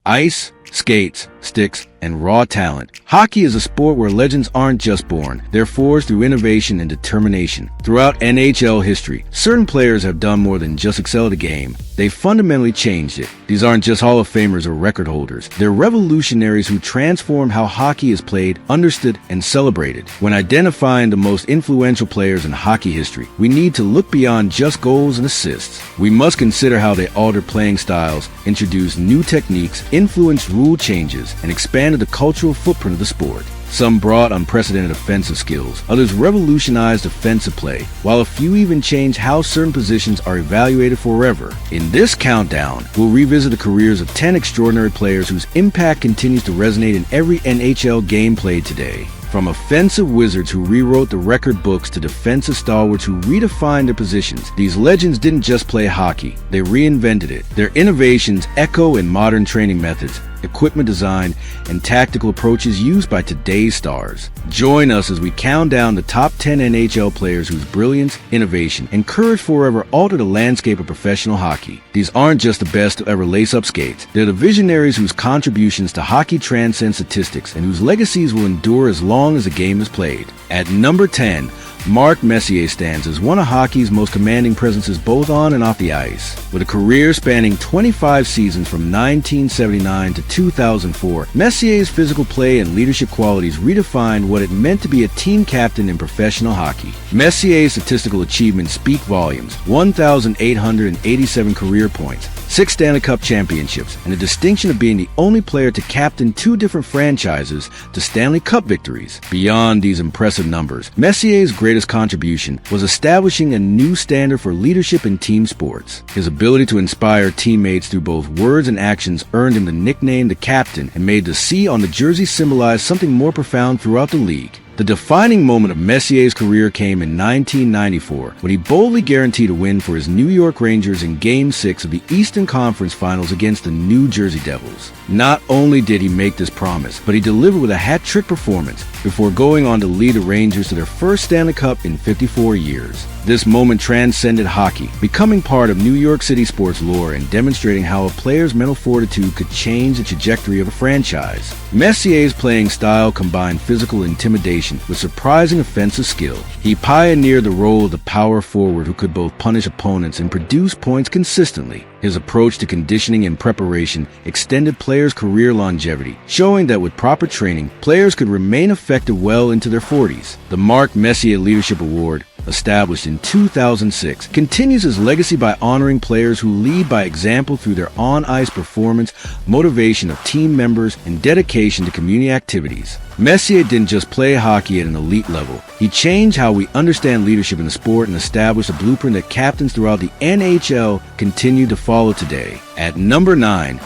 Ice, skates, sticks, and raw talent. Hockey is a sport where legends aren't just born, they're forged through innovation and determination. Throughout NHL history, certain players have done more than just excel at a game. They fundamentally changed it. These aren't just Hall of Famers or record holders. They're revolutionaries who transformed how hockey is played, understood, and celebrated. When identifying the most influential players in hockey history, we need to look beyond just goals and assists. We must consider how they altered playing styles, introduced new techniques, influenced rule changes, and expanded the cultural footprint of the sport. Some brought unprecedented offensive skills, others revolutionized defensive play, while a few even changed how certain positions are evaluated forever. In this countdown, we'll revisit the careers of 10 extraordinary players whose impact continues to resonate in every NHL game played today. From offensive wizards who rewrote the record books to defensive stalwarts who redefined their positions, these legends didn't just play hockey, they reinvented it. Their innovations echo in modern training methods, equipment design, and tactical approaches used by today's stars. Join us as we count down the top 10 NHL players whose brilliance, innovation, and courage forever alter the landscape of professional hockey. These aren't just the best to ever lace up skates. They're the visionaries whose contributions to hockey transcend statistics and whose legacies will endure as long as the game is played. At number 10, Mark Messier stands as one of hockey's most commanding presences both on and off the ice. With a career spanning 25 seasons from 1979 to 2004, Messier's physical play and leadership qualities redefined what it meant to be a team captain in professional hockey. Messier's statistical achievements speak volumes: 1,887 career points, 6 Stanley Cup championships, and the distinction of being the only player to captain 2 different franchises to Stanley Cup victories. Beyond these impressive numbers, Messier's greatest contribution was establishing a new standard for leadership in team sports. His ability to inspire teammates through both words and actions earned him the nickname the Captain and made the C on the jersey symbolize something more profound throughout the league. The defining moment of Messier's career came in 1994 when he boldly guaranteed a win for his New York Rangers in Game 6 of the Eastern Conference Finals against the New Jersey Devils. Not only did he make this promise, but he delivered with a hat-trick performance before going on to lead the Rangers to their first Stanley Cup in 54 years. This moment transcended hockey, becoming part of New York City sports lore and demonstrating how a player's mental fortitude could change the trajectory of a franchise. Messier's playing style combined physical intimidation with surprising offensive skill. He pioneered the role of the power forward who could both punish opponents and produce points consistently. His approach to conditioning and preparation extended players' career longevity, showing that with proper training, players could remain effective well into their 40s. The Mark Messier Leadership Award, established in 2006, continues his legacy by honoring players who lead by example through their on-ice performance, motivation of team members, and dedication to community activities. Messier didn't just play hockey at an elite level. He changed how we understand leadership in the sport and established a blueprint that captains throughout the NHL continue to follow today. At number 9,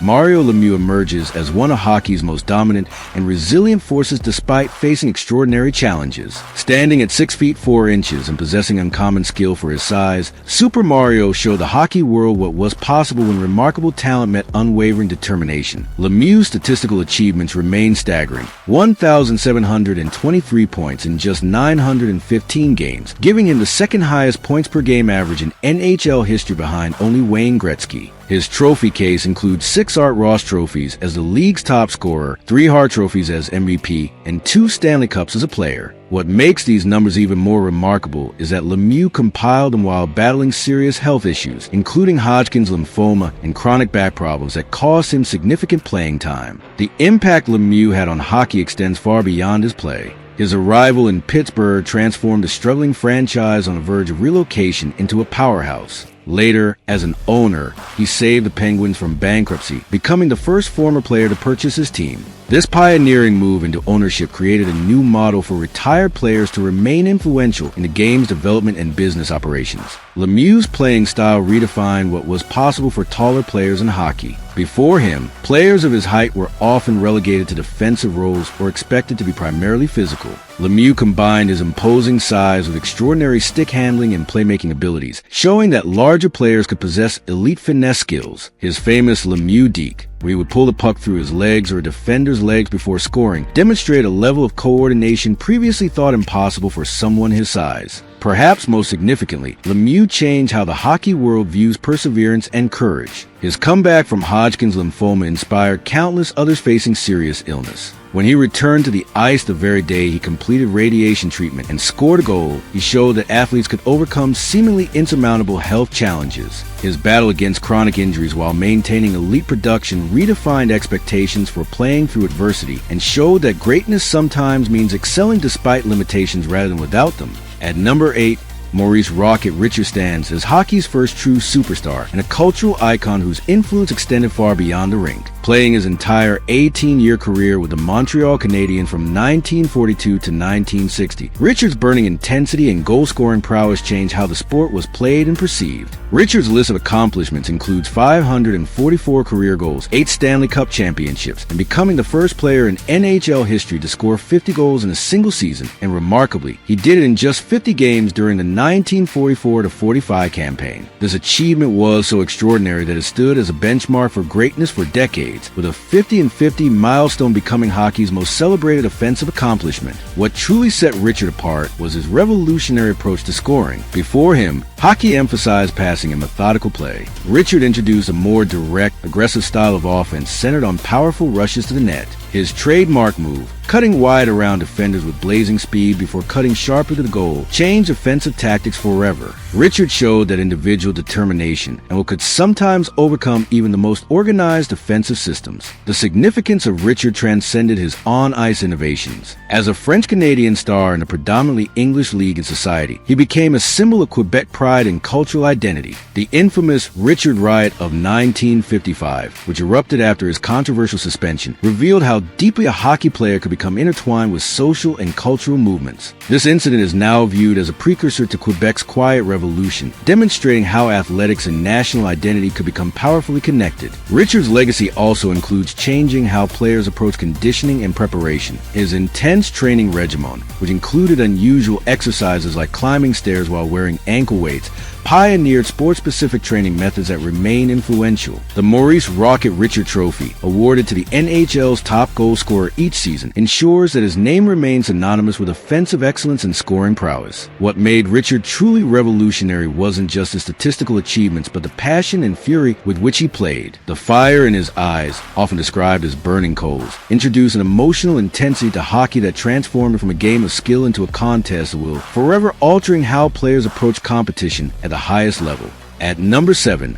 Mario Lemieux emerges as one of hockey's most dominant and resilient forces despite facing extraordinary challenges. Standing at 6 feet 4 inches and possessing uncommon skill for his size, Super Mario showed the hockey world what was possible when remarkable talent met unwavering determination. Lemieux's statistical achievements remain staggering: 1,723 points in just 915 games, giving him the second highest points per game average in NHL history behind only Wayne Gretzky. His trophy case includes 6 Art Ross trophies as the league's top scorer, 3 Hart trophies as MVP, and 2 Stanley Cups as a player. What makes these numbers even more remarkable is that Lemieux compiled them while battling serious health issues, including Hodgkin's lymphoma and chronic back problems that caused him significant playing time. The impact Lemieux had on hockey extends far beyond his play. His arrival in Pittsburgh transformed a struggling franchise on the verge of relocation into a powerhouse. Later, as an owner, he saved the Penguins from bankruptcy, becoming the first former player to purchase his team. This pioneering move into ownership created a new model for retired players to remain influential in the game's development and business operations. Lemieux's playing style redefined what was possible for taller players in hockey. Before him, players of his height were often relegated to defensive roles or expected to be primarily physical. Lemieux combined his imposing size with extraordinary stick handling and playmaking abilities, showing that larger players could possess elite finesse skills. His famous Lemieux deke, where he would pull the puck through his legs or a defender's legs before scoring, demonstrated a level of coordination previously thought impossible for someone his size. Perhaps most significantly, Lemieux changed how the hockey world views perseverance and courage. His comeback from Hodgkin's lymphoma inspired countless others facing serious illness. When he returned to the ice the very day he completed radiation treatment and scored a goal, he showed that athletes could overcome seemingly insurmountable health challenges. His battle against chronic injuries while maintaining elite production redefined expectations for playing through adversity and showed that greatness sometimes means excelling despite limitations rather than without them. At number 8, Maurice "Rocket" Richard stands as hockey's first true superstar and a cultural icon whose influence extended far beyond the rink. Playing his entire 18-year career with the Montreal Canadiens from 1942 to 1960, Richard's burning intensity and goal-scoring prowess changed how the sport was played and perceived. Richard's list of accomplishments includes 544 career goals, 8 Stanley Cup championships, and becoming the first player in NHL history to score 50 goals in a single season, and remarkably, he did it in just 50 games during the 1944-45 campaign. This achievement was so extraordinary that it stood as a benchmark for greatness for decades, with a 50-50 milestone becoming hockey's most celebrated offensive accomplishment. What truly set Richard apart was his revolutionary approach to scoring. Before him, hockey emphasized passing and methodical play. Richard introduced a more direct, aggressive style of offense centered on powerful rushes to the net. His trademark move, cutting wide around defenders with blazing speed before cutting sharply to the goal, changed offensive tactics forever. Richard showed that individual determination and what could sometimes overcome even the most organized defensive systems. The significance of Richard transcended his on-ice innovations. As a French-Canadian star in a predominantly English league and society, he became a symbol of Quebec pride and cultural identity. The infamous Richard Riot of 1955, which erupted after his controversial suspension, revealed how deeply a hockey player could become intertwined with social and cultural movements. This incident is now viewed as a precursor to Quebec's Quiet Revolution, demonstrating how athletics and national identity could become powerfully connected. Richard's legacy also includes changing how players approach conditioning and preparation. His intense training regimen, which included unusual exercises like climbing stairs while wearing ankle weights, pioneered sport-specific training methods that remain influential. The Maurice "Rocket" Richard Trophy, awarded to the NHL's top goal scorer each season, ensures that his name remains synonymous with offensive excellence and scoring prowess. What made Richard truly revolutionary wasn't just his statistical achievements, but the passion and fury with which he played. The fire in his eyes, often described as burning coals, introduced an emotional intensity to hockey that transformed it from a game of skill into a contest of will, forever altering how players approach competition at the highest level. At number 7,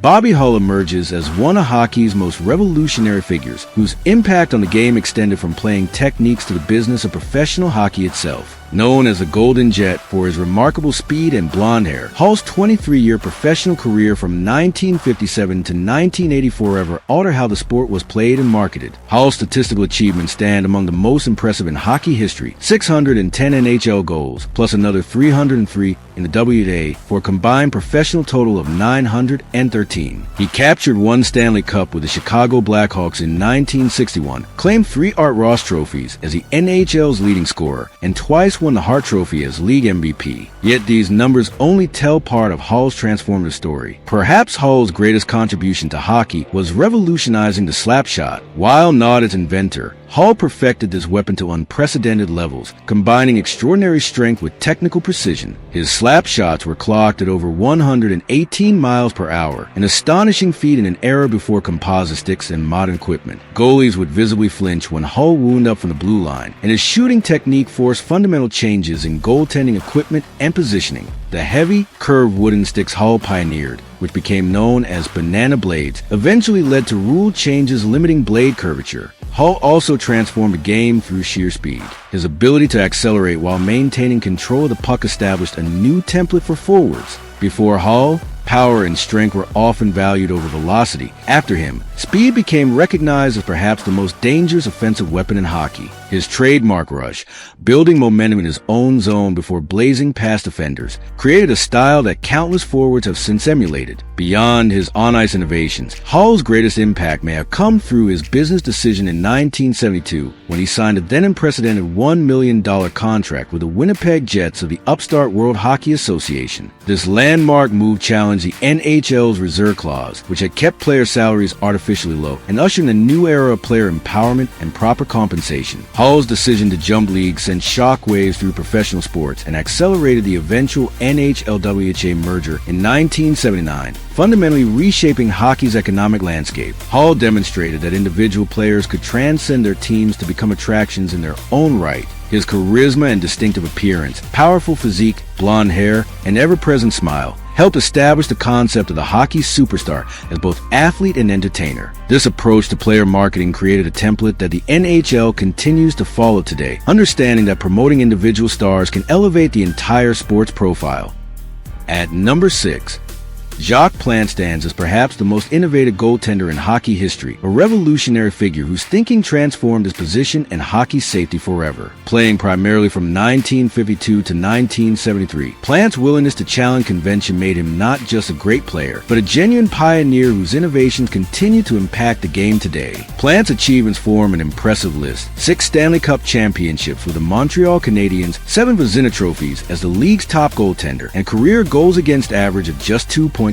Bobby Hull emerges as one of hockey's most revolutionary figures, whose impact on the game extended from playing techniques to the business of professional hockey itself. Known as the Golden Jet for his remarkable speed and blonde hair, Hull's 23-year professional career from 1957 to 1984 ever altered how the sport was played and marketed. Hull's statistical achievements stand among the most impressive in hockey history: 610 NHL goals, plus another 303 in the WDA, for a combined professional total of 913. He captured 1 Stanley Cup with the Chicago Blackhawks in 1961, claimed 3 Art Ross trophies as the NHL's leading scorer, and twice won the Hart Trophy as league MVP. Yet these numbers only tell part of Hull's transformative story. Perhaps Hull's greatest contribution to hockey was revolutionizing the slap shot. While not its inventor, Hull perfected this weapon to unprecedented levels, combining extraordinary strength with technical precision. His slap shots were clocked at over 118 miles per hour, an astonishing feat in an era before composite sticks and modern equipment. Goalies would visibly flinch when Hull wound up from the blue line, and his shooting technique forced fundamental changes in goaltending equipment and positioning. The heavy, curved wooden sticks Hull pioneered, which became known as banana blades, eventually led to rule changes limiting blade curvature. Hull also transformed the game through sheer speed. His ability to accelerate while maintaining control of the puck established a new template for forwards. Before Hull, power and strength were often valued over velocity. After him, speed became recognized as perhaps the most dangerous offensive weapon in hockey. His trademark rush, building momentum in his own zone before blazing past defenders, created a style that countless forwards have since emulated. Beyond his on-ice innovations, Hull's greatest impact may have come through his business decision in 1972, when he signed a then unprecedented $1 million contract with the Winnipeg Jets of the upstart World Hockey Association. This landmark move challenged the NHL's reserve clause, which had kept player salaries artificially artificially low and ushered in a new era of player empowerment and proper compensation. Howell's decision to jump leagues sent shockwaves through professional sports and accelerated the eventual NHL-WHA merger in 1979, fundamentally reshaping hockey's economic landscape. Howell demonstrated that individual players could transcend their teams to become attractions in their own right. His charisma and distinctive appearance, powerful physique, blonde hair, and ever-present smile helped establish the concept of the hockey superstar as both athlete and entertainer. This approach to player marketing created a template that the NHL continues to follow today, understanding that promoting individual stars can elevate the entire sports profile. At number 6, Jacques Plante stands as perhaps the most innovative goaltender in hockey history, a revolutionary figure whose thinking transformed his position and hockey safety forever. Playing primarily from 1952 to 1973, Plante's willingness to challenge convention made him not just a great player, but a genuine pioneer whose innovations continue to impact the game today. Plante's achievements form an impressive list: 6 Stanley Cup championships with the Montreal Canadiens, 7 Vezina trophies as the league's top goaltender, and career goals against average of just 2.38.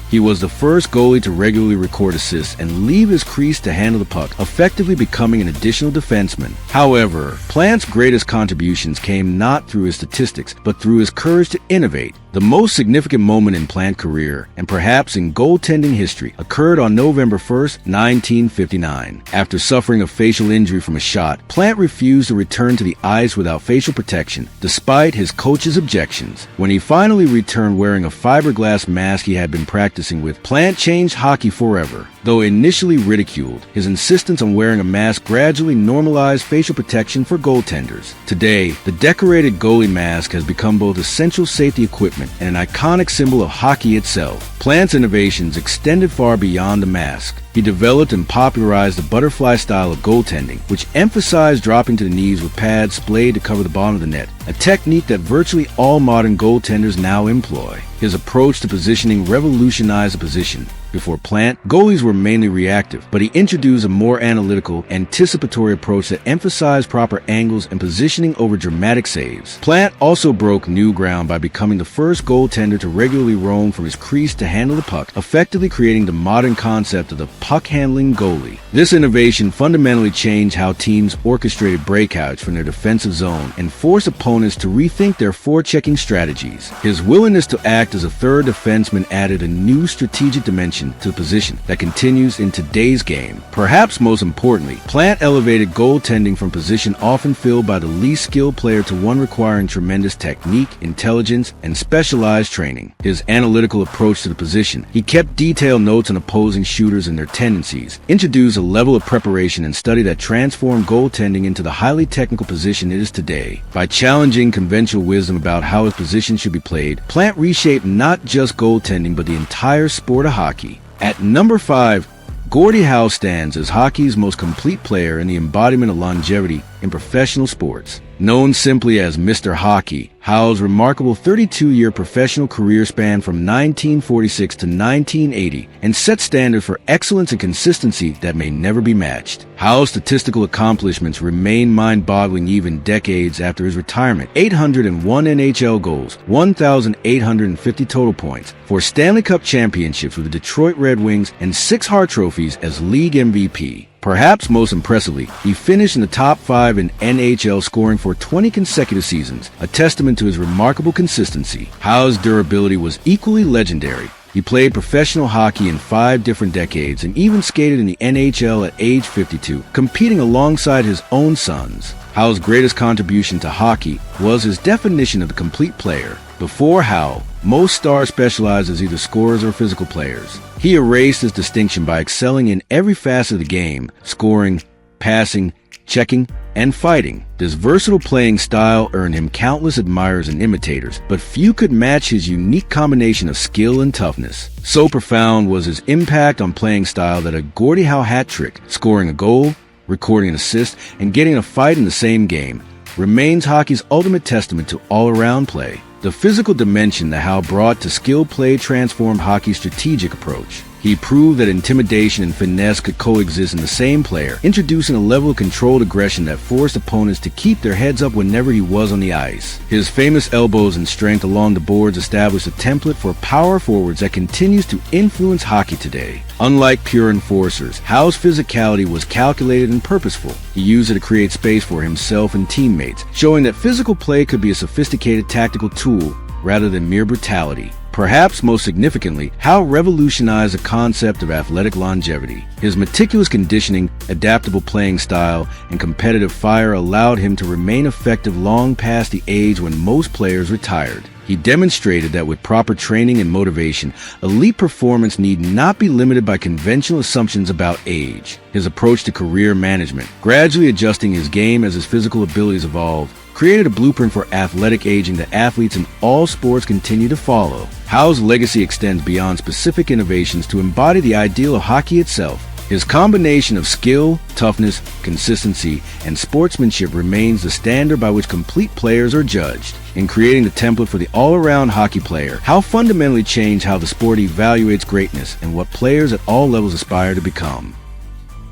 He was the first goalie to regularly record assists and leave his crease to handle the puck, effectively becoming an additional defenseman. However, Plante's greatest contributions came not through his statistics, but through his courage to innovate. The most significant moment in Plante's career, and perhaps in goaltending history, occurred on November 1st, 1959. After suffering a facial injury from a shot, Plante refused to return to the ice without facial protection, despite his coach's objections. When he finally returned wearing a fiberglass mask he had been practicing with, Plante changed hockey forever. Though initially ridiculed, his insistence on wearing a mask gradually normalized facial protection for goaltenders. Today, the decorated goalie mask has become both essential safety equipment and an iconic symbol of hockey itself. Plante's innovations extended far beyond the mask. He developed and popularized the butterfly style of goaltending, which emphasized dropping to the knees with pads splayed to cover the bottom of the net, a technique that virtually all modern goaltenders now employ. His approach to positioning revolutionized the position. Before Plante, goalies were mainly reactive, but he introduced a more analytical, anticipatory approach that emphasized proper angles and positioning over dramatic saves. Plante also broke new ground by becoming the first goaltender to regularly roam from his crease to handle the puck, effectively creating the modern concept of the puck-handling goalie. This innovation fundamentally changed how teams orchestrated breakouts from their defensive zone and forced opponents to rethink their forechecking strategies. His willingness to act as a third defenseman added a new strategic dimension to the position that continues in today's game. Perhaps most importantly, Plante elevated goaltending from a position often filled by the least skilled player to one requiring tremendous technique, intelligence, and specialized training. His analytical approach to the position, he kept detailed notes on opposing shooters and their tendencies, introduced a level of preparation and study that transformed goaltending into the highly technical position it is today. By challenging conventional wisdom about how his position should be played, Plante reshaped not just goaltending but the entire sport of hockey. At number 5, Gordie Howe stands as hockey's most complete player and the embodiment of longevity in professional sports. Known simply as Mr. Hockey, Howe's remarkable 32-year professional career spanned from 1946 to 1980 and set standards for excellence and consistency that may never be matched. Howe's statistical accomplishments remain mind-boggling even decades after his retirement. 801 NHL goals, 1,850 total points, 4 Stanley Cup championships with the Detroit Red Wings, and 6 Hart trophies as league MVP. Perhaps most impressively, he finished in the top 5 in NHL scoring for 20 consecutive seasons, a testament to his remarkable consistency. Howe's durability was equally legendary. He played professional hockey in 5 different decades and even skated in the NHL at age 52, competing alongside his own sons. Howe's greatest contribution to hockey was his definition of the complete player. Before Howe, most stars specialized as either scorers or physical players. He erased this distinction by excelling in every facet of the game: scoring, passing, checking, and fighting. This versatile playing style earned him countless admirers and imitators, but few could match his unique combination of skill and toughness. So profound was his impact on playing style that a Gordie Howe hat trick, scoring a goal, recording an assist, and getting in a fight in the same game, remains hockey's ultimate testament to all-around play. The physical dimension that Howe brought to skilled play transformed hockey's strategic approach. He He proved that intimidation and finesse could coexist in the same player, introducing a level of controlled aggression that forced opponents to keep their heads up whenever he was on the ice. His famous elbows and strength along the boards established a template for power forwards that continues to influence hockey today. Unlike pure enforcers, Howe's physicality was calculated and purposeful. He used it to create space for himself and teammates, showing that physical play could be a sophisticated tactical tool rather than mere brutality. Perhaps most significantly, Howe revolutionized the concept of athletic longevity. His meticulous conditioning, adaptable playing style, and competitive fire allowed him to remain effective long past the age when most players retired. He demonstrated that with proper training and motivation, elite performance need not be limited by conventional assumptions about age. His approach to career management, gradually adjusting his game as his physical abilities evolved, created a blueprint for athletic aging that athletes in all sports continue to follow. Howe's legacy extends beyond specific innovations to embody the ideal of hockey itself. His combination of skill, toughness, consistency, and sportsmanship remains the standard by which complete players are judged. In creating the template for the all-around hockey player, Howe fundamentally changed how the sport evaluates greatness and what players at all levels aspire to become.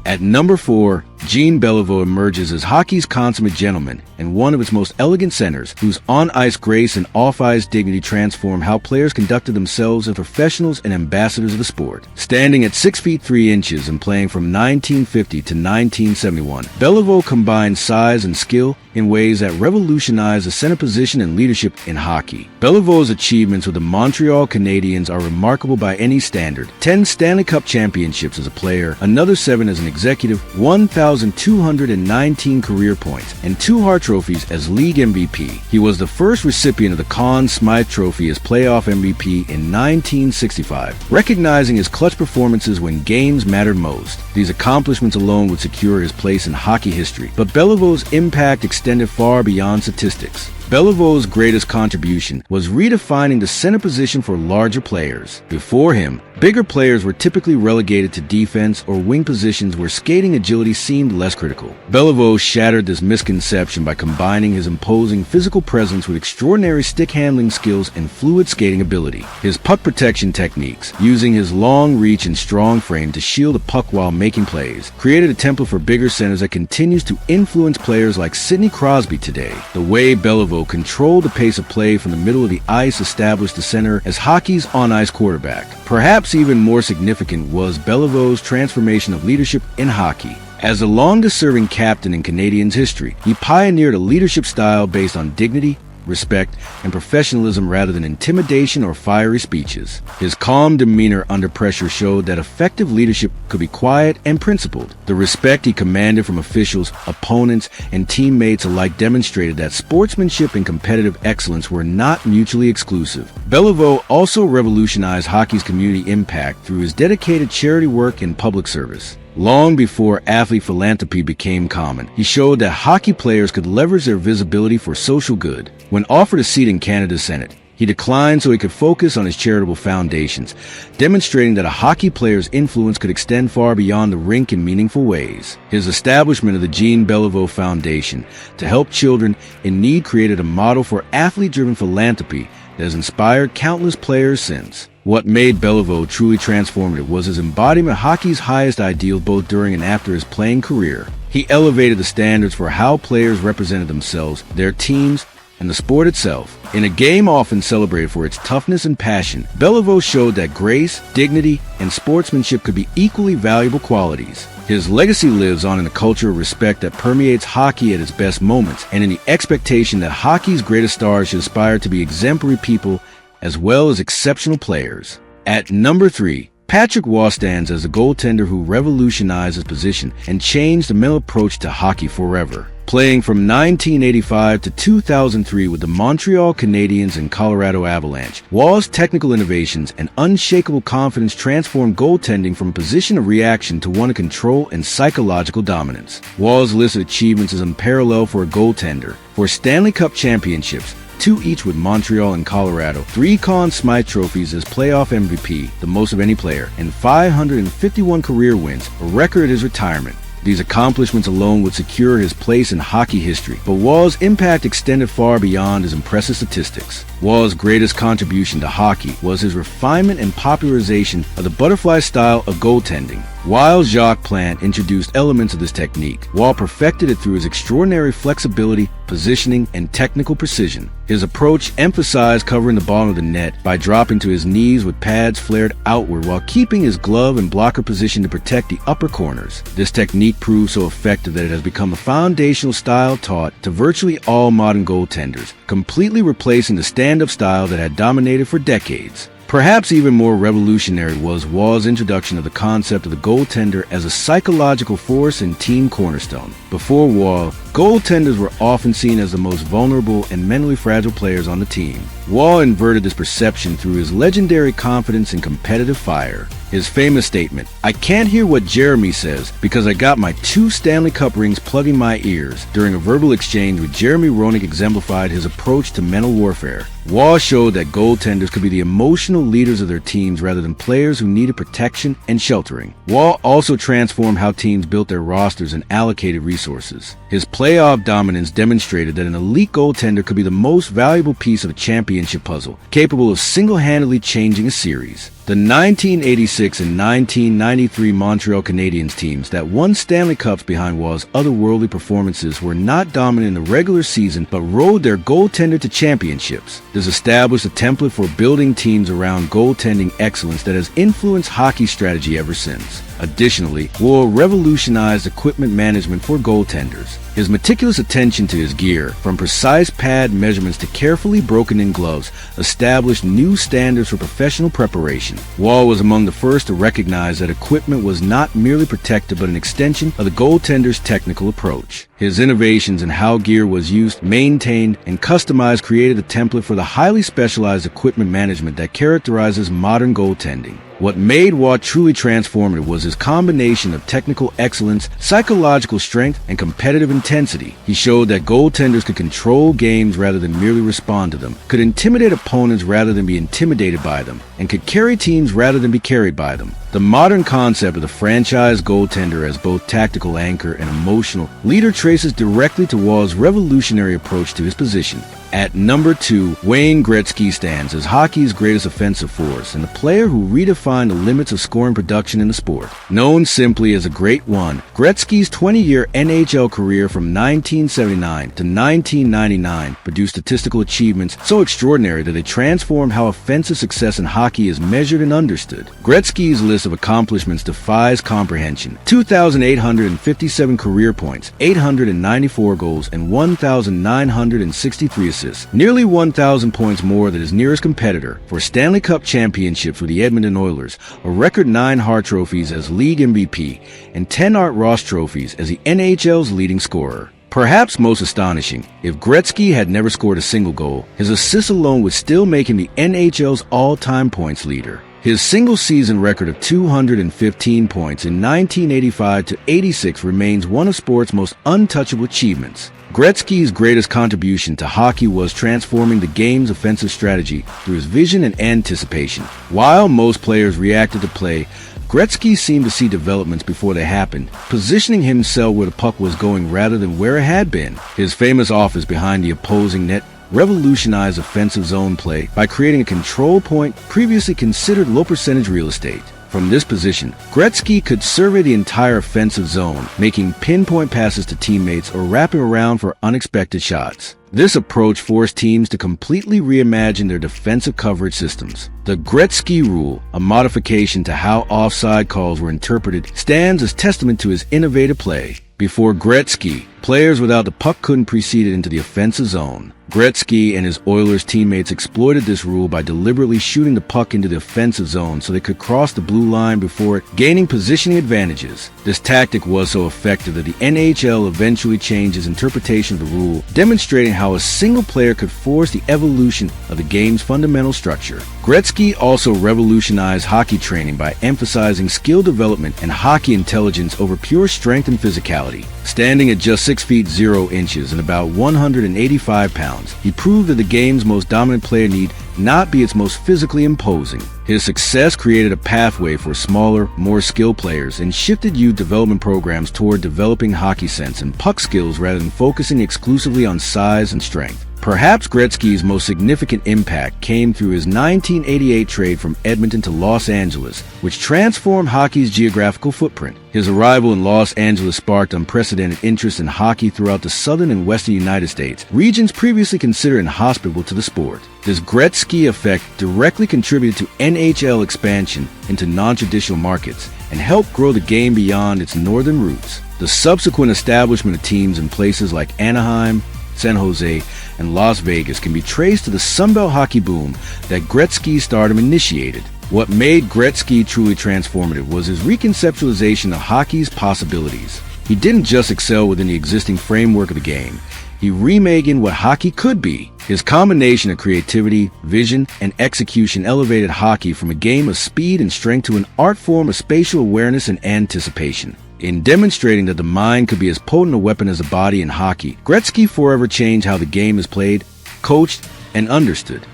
At number 4, Jean Belellivo emerges as hockey's consummate gentleman and one of its most elegant centers, whose on-ice grace and off-ice dignity transformed how players conducted themselves as professionals and ambassadors of the sport. Standing at 6 feet 3 inches and playing from 1950 to 1971, Belellivo combined size and skill in ways that revolutionized the center position and leadership in hockey. Belellivo's achievements with the Montreal Canadiens are remarkable by any standard. 10 Stanley Cup championships as a player, another 7 as an executive, 1,219 career points, and 2 Hart trophies as league MVP. He was the first recipient of the Conn Smythe Trophy as playoff MVP in 1965, recognizing his clutch performances when games mattered most. These accomplishments alone would secure his place in hockey history, but Belellivo's impact extended far beyond statistics. Belellivo's greatest contribution was redefining the center position for larger players. Before him, bigger players were typically relegated to defense or wing positions where skating agility seemed less critical. Belellivo shattered this misconception by combining his imposing physical presence with extraordinary stick-handling skills and fluid skating ability. His puck protection techniques, using his long reach and strong frame to shield the puck while making plays, created a template for bigger centers that continues to influence players like Sidney Crosby today. The way Belellivo controlled the pace of play from the middle of the ice established the center as hockey's on-ice quarterback. Perhaps even more significant was Belellivo's transformation of leadership in hockey. As the longest-serving captain in Canadiens history, he pioneered a leadership style based on dignity, respect, and professionalism rather than intimidation or fiery speeches. His calm demeanor under pressure showed that effective leadership could be quiet and principled. The respect he commanded from officials, opponents, and teammates alike demonstrated that sportsmanship and competitive excellence were not mutually exclusive. Belellivo also revolutionized hockey's community impact through his dedicated charity work and public service. Long before athlete philanthropy became common, he showed that hockey players could leverage their visibility for social good. When offered a seat in Canada's Senate, he declined so he could focus on his charitable foundations, demonstrating that a hockey player's influence could extend far beyond the rink in meaningful ways. His establishment of the Jean Belellivo Foundation to help children in need created a model for athlete-driven philanthropy that has inspired countless players since. What made Belellivo truly transformative was his embodiment of hockey's highest ideals both during and after his playing career. He elevated the standards for how players represented themselves, their teams, and the sport itself. In a game often celebrated for its toughness and passion, Belellivo showed that grace, dignity, and sportsmanship could be equally valuable qualities. His legacy lives on in a culture of respect that permeates hockey at its best moments, and in the expectation that hockey's greatest stars should aspire to be exemplary people as well as exceptional players. At number 3, Patrick Roy stands as a goaltender who revolutionized his position and changed the mental approach to hockey forever. Playing from 1985 to 2003 with the Montreal Canadiens and Colorado Avalanche, Roy's technical innovations and unshakable confidence transformed goaltending from a position of reaction to one of control and psychological dominance. Roy's list of achievements is unparalleled for a goaltender. 4 Stanley Cup championships, 2 each with Montreal and Colorado, 3 Conn Smythe trophies as playoff MVP, the most of any player, and 551 career wins, a record at his retirement. These accomplishments alone would secure his place in hockey history, but Wall's impact extended far beyond his impressive statistics. Wall's greatest contribution to hockey was his refinement and popularization of the butterfly style of goaltending. While Jacques Plante introduced elements of this technique, Wall perfected it through his extraordinary flexibility, positioning, and technical precision. His approach emphasized covering the bottom of the net by dropping to his knees with pads flared outward while keeping his glove and blocker position to protect the upper corners. This technique proved so effective that it has become a foundational style taught to virtually all modern goaltenders, completely replacing the stand-up style that had dominated for decades. Perhaps even more revolutionary was Wall's introduction of the concept of the goaltender as a psychological force and team cornerstone. Before Wall, goaltenders were often seen as the most vulnerable and mentally fragile players on the team. Wall inverted this perception through his legendary confidence and competitive fire. His famous statement, "I can't hear what Jeremy says because I got my 2 Stanley Cup rings plugging my ears," during a verbal exchange with Jeremy Roenick exemplified his approach to mental warfare. Wall showed that goaltenders could be the emotional leaders of their teams rather than players who needed protection and sheltering. Wall also transformed how teams built their rosters and allocated resources. His playoff dominance demonstrated that an elite goaltender could be the most valuable piece of a championship puzzle, capable of single-handedly changing a series. The 1986 and 1993 Montreal Canadiens teams that won Stanley Cups behind Wall's otherworldly performances were not dominant in the regular season but rode their goaltender to championships. This established a template for building teams around goaltending excellence that has influenced hockey strategy ever since. Additionally, Wall revolutionized equipment management for goaltenders. His meticulous attention to his gear, from precise pad measurements to carefully broken-in gloves, established new standards for professional preparation. Wall was among the first to recognize that equipment was not merely protective but an extension of the goaltender's technical approach. His innovations in how gear was used, maintained, and customized created a template for the highly specialized equipment management that characterizes modern goaltending. What made Wall truly transformative was his combination of technical excellence, psychological strength, and competitive intensity. He showed that goaltenders could control games rather than merely respond to them, could intimidate opponents rather than be intimidated by them, and could carry teams rather than be carried by them. The modern concept of the franchise goaltender as both tactical anchor and emotional leader traces directly to Wall's revolutionary approach to his position. At number 2, Wayne Gretzky stands as hockey's greatest offensive force and the player who redefined the limits of scoring production in the sport. Known simply as a Great One, Gretzky's 20-year NHL career from 1979 to 1999 produced statistical achievements so extraordinary that they transformed how offensive success in hockey is measured and understood. Gretzky's list of accomplishments defies comprehension. 2,857 career points, 894 goals, and 1,963 assists. Nearly 1,000 points more than his nearest competitor. For Stanley Cup championships for the Edmonton Oilers, a record 9 Hart trophies as league MVP, and 10 Art Ross trophies as the NHL's leading scorer. Perhaps most astonishing, if Gretzky had never scored a single goal, his assists alone would still make him the NHL's all-time points leader. His single-season record of 215 points in 1985-86 remains one of sport's most untouchable achievements. Gretzky's greatest contribution to hockey was transforming the game's offensive strategy through his vision and anticipation. While most players reacted to play, Gretzky seemed to see developments before they happened, positioning himself where the puck was going rather than where it had been. His famous office behind the opposing net revolutionized offensive zone play by creating a control point previously considered low-percentage real estate. From this position, Gretzky could survey the entire offensive zone, making pinpoint passes to teammates or wrapping around for unexpected shots. This approach forced teams to completely reimagine their defensive coverage systems. The Gretzky rule, a modification to how offside calls were interpreted, stands as testament to his innovative play. Before Gretzky, players without the puck couldn't precede it into the offensive zone. Gretzky and his Oilers teammates exploited this rule by deliberately shooting the puck into the offensive zone so they could cross the blue line before it, gaining positioning advantages. This tactic was so effective that the NHL eventually changed its interpretation of the rule, demonstrating how a single player could force the evolution of the game's fundamental structure. Gretzky also revolutionized hockey training by emphasizing skill development and hockey intelligence over pure strength and physicality. Standing at just 6 feet 0 inches and about 185 pounds, he proved that the game's most dominant player need not be its most physically imposing. His success created a pathway for smaller, more skilled players and shifted youth development programs toward developing hockey sense and puck skills rather than focusing exclusively on size and strength. Perhaps Gretzky's most significant impact came through his 1988 trade from Edmonton to Los Angeles, which transformed hockey's geographical footprint. His arrival in Los Angeles sparked unprecedented interest in hockey throughout the southern and western United States, regions previously considered inhospitable to the sport. This Gretzky effect directly contributed to NHL expansion into non-traditional markets and helped grow the game beyond its northern roots. The subsequent establishment of teams in places like Anaheim, San Jose, and Las Vegas can be traced to the Sunbelt hockey boom that Gretzky's stardom initiated. What made Gretzky truly transformative was his reconceptualization of hockey's possibilities. He didn't just excel within the existing framework of the game, he reimagined what hockey could be. His combination of creativity, vision, and execution elevated hockey from a game of speed and strength to an art form of spatial awareness and anticipation. In demonstrating that the mind could be as potent a weapon as the body in hockey, Gretzky forever changed how the game is played, coached, and understood.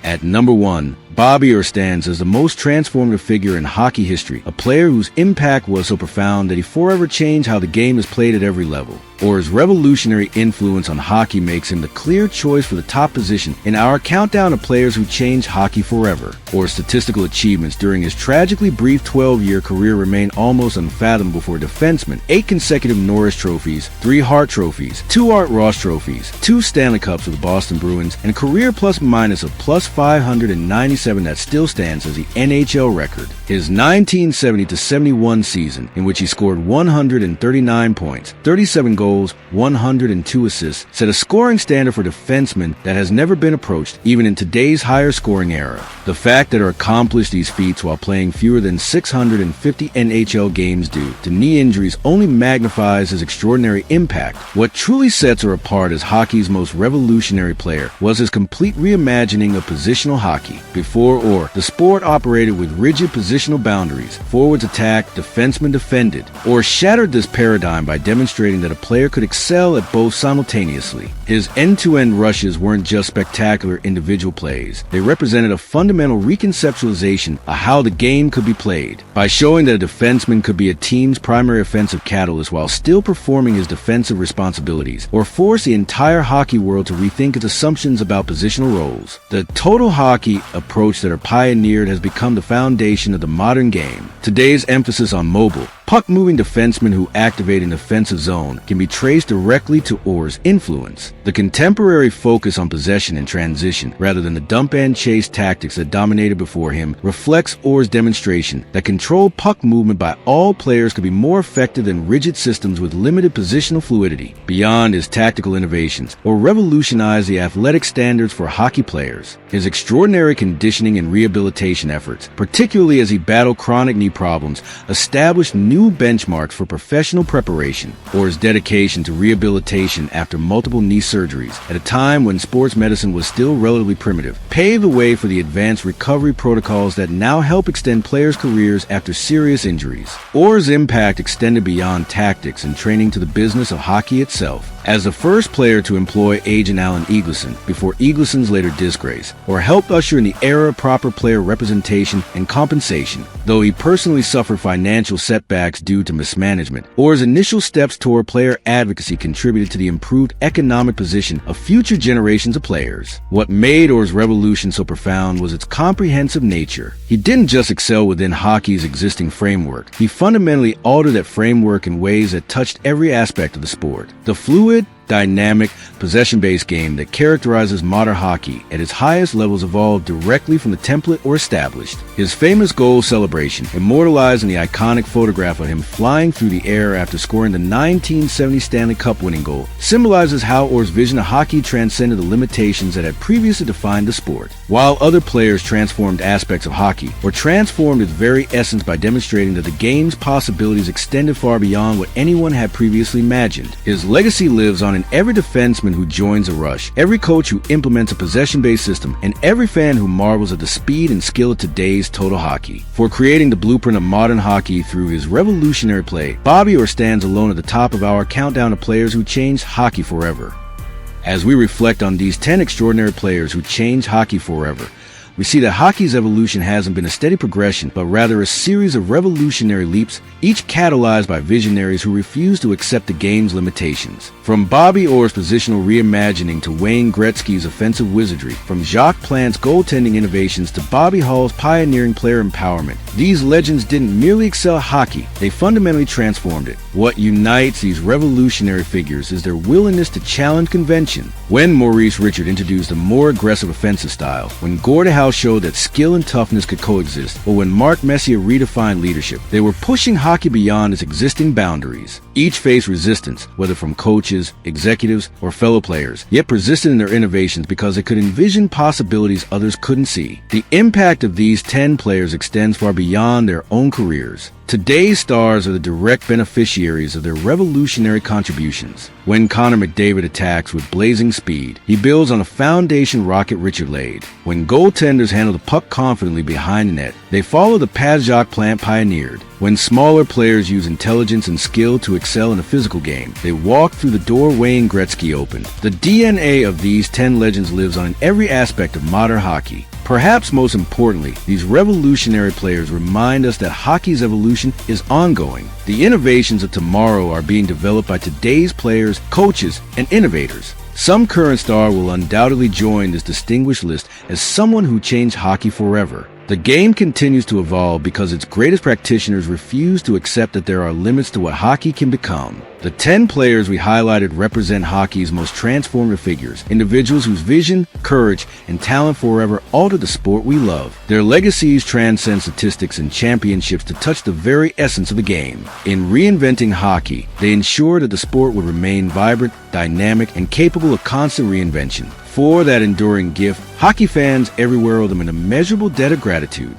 At number 1, Bobby Orr stands as the most transformative figure in hockey history, a player whose impact was so profound that he forever changed how the game is played at every level. Orr's revolutionary influence on hockey makes him the clear choice for the top position in our countdown of players who changed hockey forever. Orr's statistical achievements during his tragically brief 12-year career remain almost unfathomable for a defenseman. 8 consecutive Norris trophies, 3 Hart trophies, 2 Art Ross trophies, 2 Stanley Cups with the Boston Bruins, and a career plus-minus of plus 597 that still stands as the NHL record. His 1970-71 season, in which he scored 139 points, 37 goals, 102 assists, set a scoring standard for defensemen that has never been approached, even in today's higher scoring era. The fact that Orr accomplished these feats while playing fewer than 650 NHL games due to knee injuries only magnifies his extraordinary impact. What truly sets Orr apart as hockey's most revolutionary player was his complete reimagining of positional hockey. Before Orr, the sport operated with rigid positional boundaries. Forwards attacked, defensemen defended. Orr shattered this paradigm by demonstrating that a player could excel at both simultaneously. His end-to-end rushes weren't just spectacular individual plays. They represented a fundamental reconceptualization of how the game could be played. By showing that a defenseman could be a team's primary offensive catalyst while still performing his defensive responsibilities, or force the entire hockey world to rethink its assumptions about positional roles. The total hockey approach that Orr pioneered has become the foundation of the modern game. Today's emphasis on mobile, puck-moving defensemen who activate an offensive zone can be traced directly to Orr's influence. The contemporary focus on possession and transition, rather than the dump-and-chase tactics that dominated before him, reflects Orr's demonstration that controlled puck movement by all players could be more effective than rigid systems with limited positional fluidity. Beyond his tactical innovations, Orr revolutionized the athletic standards for hockey players. His extraordinary conditioning and rehabilitation efforts, particularly as he battled chronic knee problems, established new benchmarks for professional preparation. Orr's dedication to rehabilitation after multiple knee surgeries, at a time when sports medicine was still relatively primitive, paved the way for the advanced recovery protocols that now help extend players' careers after serious injuries. Orr's impact extended beyond tactics and training to the business of hockey itself. As the first player to employ agent Alan Eagleson before Eagleson's later disgrace, Orr helped usher in the era of proper player representation and compensation. Though he personally suffered financial setbacks due to mismanagement, Orr's initial steps toward player advocacy contributed to the improved economic position of future generations of players. What made Orr's revolution so profound was its comprehensive nature. He didn't just excel within hockey's existing framework, he fundamentally altered that framework in ways that touched every aspect of the sport. The fluid, dynamic, possession-based game that characterizes modern hockey at its highest levels evolved directly from the template Orr established. His famous goal celebration, immortalized in the iconic photograph of him flying through the air after scoring the 1970 Stanley Cup winning goal, symbolizes how Orr's vision of hockey transcended the limitations that had previously defined the sport. While other players transformed aspects of hockey, Orr transformed its very essence by demonstrating that the game's possibilities extended far beyond what anyone had previously imagined. His legacy lives on found in every defenseman who joins a rush, every coach who implements a possession-based system, and every fan who marvels at the speed and skill of today's total hockey. For creating the blueprint of modern hockey through his revolutionary play, Bobby Orr stands alone at the top of our countdown of players who changed hockey forever. As we reflect on these 10 extraordinary players who changed hockey forever, we see that hockey's evolution hasn't been a steady progression, but rather a series of revolutionary leaps, each catalyzed by visionaries who refuse to accept the game's limitations. From Bobby Orr's positional reimagining to Wayne Gretzky's offensive wizardry, from Jacques Plante's goaltending innovations to Bobby Hull's pioneering player empowerment, these legends didn't merely excel hockey, they fundamentally transformed it. What unites these revolutionary figures is their willingness to challenge convention. When Maurice Richard introduced a more aggressive offensive style, when Gordie Howe showed that skill and toughness could coexist, or when Messier redefined leadership, they were pushing hockey beyond its existing boundaries. Each faced resistance, whether from coaches, executives, or fellow players, yet persisted in their innovations because they could envision possibilities others couldn't see. The impact of these 10 players extends far beyond their own careers. Today's stars are the direct beneficiaries of their revolutionary contributions. When Connor McDavid attacks with blazing speed, he builds on a foundation Rocket Richard laid. When goaltenders handle the puck confidently behind the net, they follow the path Jacques Plante pioneered. When smaller players use intelligence and skill to excel in a physical game, they walk through the door Wayne Gretzky opened. The DNA of these 10 legends lives on in every aspect of modern hockey. Perhaps most importantly, these revolutionary players remind us that hockey's evolution is ongoing. The innovations of tomorrow are being developed by today's players, coaches, and innovators. Some current star will undoubtedly join this distinguished list as someone who changed hockey forever. The game continues to evolve because its greatest practitioners refuse to accept that there are limits to what hockey can become. The 10 players we highlighted represent hockey's most transformative figures, individuals whose vision, courage, and talent forever altered the sport we love. Their legacies transcend statistics and championships to touch the very essence of the game. In reinventing hockey, they ensured that the sport would remain vibrant, dynamic, and capable of constant reinvention. For that enduring gift, hockey fans everywhere owe them an immeasurable debt of gratitude.